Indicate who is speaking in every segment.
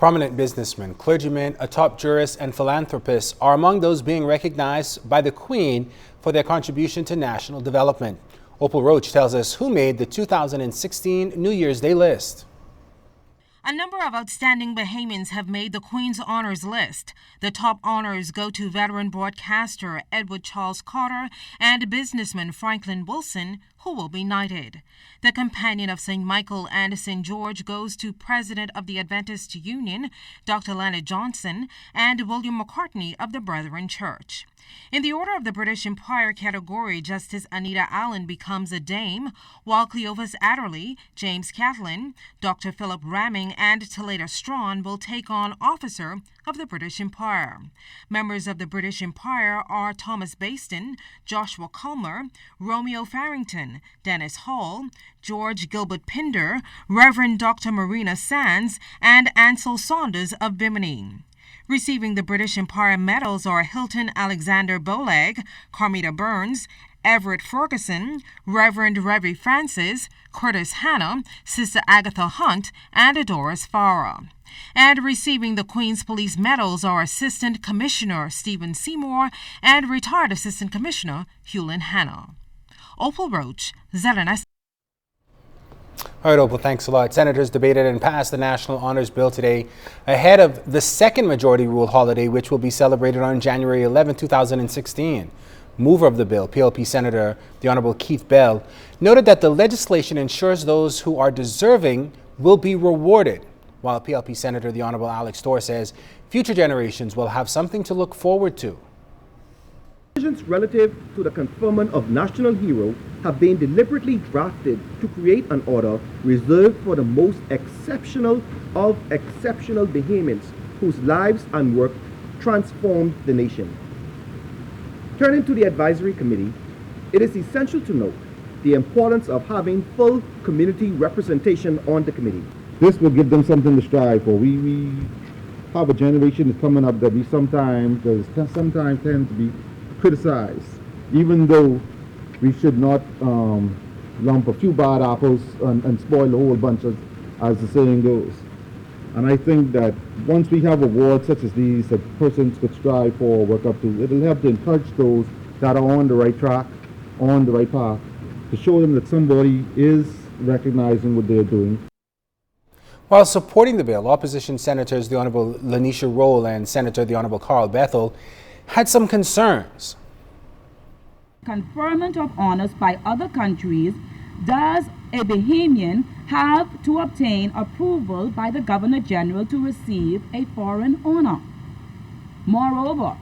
Speaker 1: Prominent businessmen, clergymen, a top jurist, and philanthropists are among those being recognized by the Queen for their contribution to national development. Opal Roach tells us who made the 2016 New Year's Day list.
Speaker 2: A number of outstanding Bahamians have made the Queen's Honors list. The top honors go to veteran broadcaster Edward Charles Carter and businessman Franklin Wilson, who will be knighted. The Companion of St. Michael and St. George goes to President of the Adventist Union, Dr. Leonard Johnson, and William McCartney of the Brethren Church. In the Order of the British Empire category, Justice Anita Allen becomes a dame, while Cleophas Adderley, James Catlin, Dr. Philip Ramming, and Taleda Strawn will take on Officer of the British Empire. Members of the British Empire are Thomas Baston, Joshua Culmer, Romeo Farrington, Dennis Hall, George Gilbert Pinder, Reverend Dr. Marina Sands, and Ansel Saunders of Bimini. Receiving the British Empire medals are Hilton Alexander Bolag, Carmita Burns, Everett Ferguson, Reverend Reverie Francis, Curtis Hanna, Sister Agatha Hunt, and Doris Farah. And receiving the Queen's Police medals are Assistant Commissioner Stephen Seymour and Retired Assistant Commissioner Hewlin Hanna. Opal Roach, ZNS.
Speaker 1: All right, Opal, thanks a lot. Senators debated and passed the National Honors Bill today ahead of the second majority rule holiday, which will be celebrated on January 11, 2016. Mover of the bill, PLP Senator the Honorable Keith Bell, noted that the legislation ensures those who are deserving will be rewarded, while PLP Senator the Honorable Alex Storr says future generations will have something to look forward to.
Speaker 3: Decisions relative to the conferment of national hero have been deliberately drafted to create an order reserved for the most exceptional of exceptional Bahamians whose lives and work transformed the nation. Turning to the advisory committee, it is essential to note the importance of having full community representation on the committee.
Speaker 4: This will give them something to strive for. We have a generation that's coming up that we sometimes tend to be criticized, even though we should not lump a few bad apples and spoil a whole bunch, as the saying goes. And I think that once we have awards such as these that persons could strive for or work up to, it'll help to encourage those that are on the right track, on the right path, to show them that somebody is recognizing what they're doing.
Speaker 1: While supporting the bill, opposition senators the Honorable Lanisha Roll and Senator the Honorable Carl Bethel had some concerns.
Speaker 5: Conferment of honors by other countries, does a Bahamian have to obtain approval by the Governor General to receive a foreign honor? Moreover,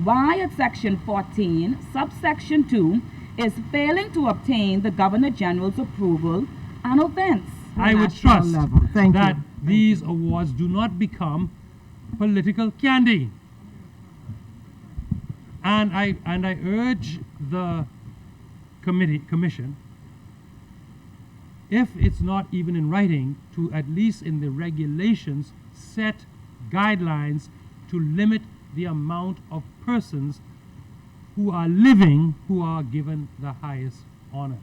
Speaker 5: why at Section 14, subsection 2, is failing to obtain the Governor General's approval an offense?
Speaker 6: I would trust that these awards do not become political candy. And I urge the commission, if it's not even in writing, to at least in the regulations set guidelines to limit the amount of persons who are living who are given the highest honors.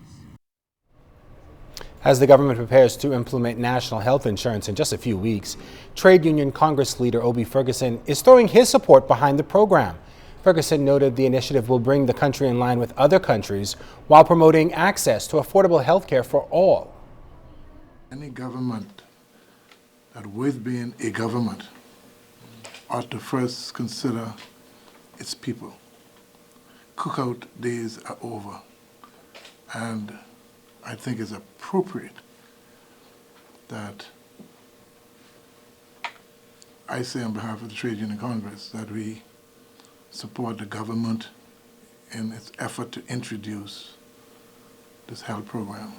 Speaker 1: As the government prepares to implement national health insurance in just a few weeks, Trade Union Congress leader Obie Ferguson is throwing his support behind the program. Ferguson noted the initiative will bring the country in line with other countries while promoting access to affordable health care for all.
Speaker 7: Any government that, with being a government, ought to first consider its people. Cookout days are over, and I think it's appropriate that I say on behalf of the Trade Union Congress that we support the government in its effort to introduce this health program.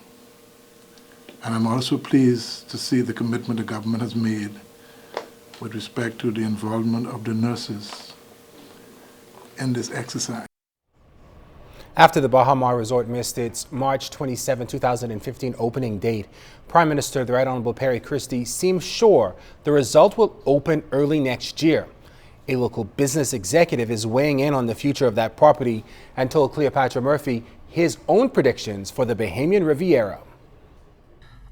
Speaker 7: And I'm also pleased to see the commitment the government has made with respect to the involvement of the nurses in this exercise.
Speaker 1: After the Bahamas Resort missed its March 27, 2015 opening date, Prime Minister the Right Honorable Perry Christie seems sure the result will open early next year. A local business executive is weighing in on the future of that property and told Cleopatra Murphy his own predictions for the Bahamian Riviera.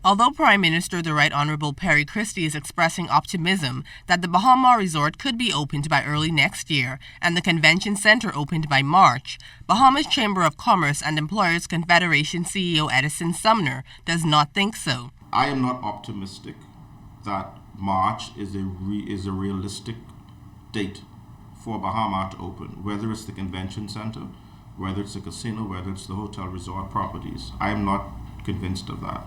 Speaker 2: Although Prime Minister the Right Honorable Perry Christie is expressing optimism that the Bahamas Resort could be opened by early next year and the convention center opened by March, Bahamas Chamber of Commerce and Employers Confederation CEO Edison Sumner does not think so.
Speaker 8: I am not optimistic that March is a realistic date for Bahamas to open, whether it's the convention center, whether it's a casino, whether it's the hotel resort properties. I am not convinced of that.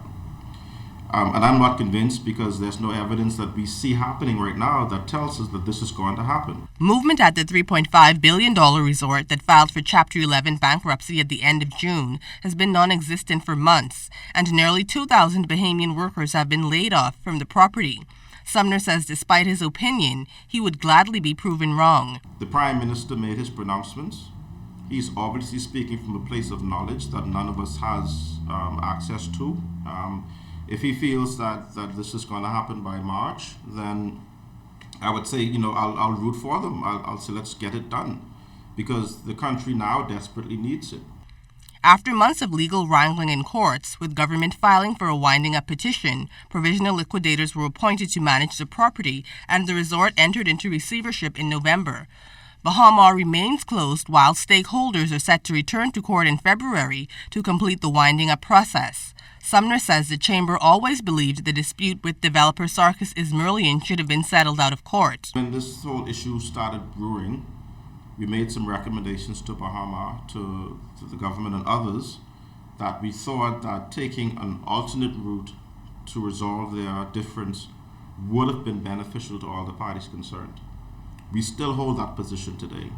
Speaker 8: And I'm not convinced because there's no evidence that we see happening right now that tells us that this is going to happen.
Speaker 2: Movement at the $3.5 billion resort that filed for Chapter 11 bankruptcy at the end of June has been non-existent for months, and nearly 2,000 Bahamian workers have been laid off from the property. Sumner says despite his opinion, he would gladly be proven wrong.
Speaker 8: The Prime Minister made his pronouncements. He's obviously speaking from a place of knowledge that none of us has access to. If he feels that this is going to happen by March, then I would say, I'll root for them. I'll say let's get it done because the country now desperately needs it.
Speaker 2: After months of legal wrangling in courts, with government filing for a winding-up petition, provisional liquidators were appointed to manage the property, and the resort entered into receivership in November. Bahamas remains closed while stakeholders are set to return to court in February to complete the winding-up process. Sumner says the chamber always believed the dispute with developer Sarkis Ismailian should have been settled out of court.
Speaker 8: When this whole issue started brewing, we made some recommendations to Bahamas, to the government and others, that we thought that taking an alternate route to resolve their difference would have been beneficial to all the parties concerned. We still hold that position today.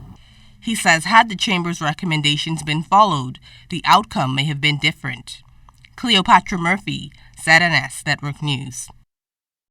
Speaker 2: He says had the chamber's recommendations been followed, the outcome may have been different. Cleopatra Murphy, ZNS Network News.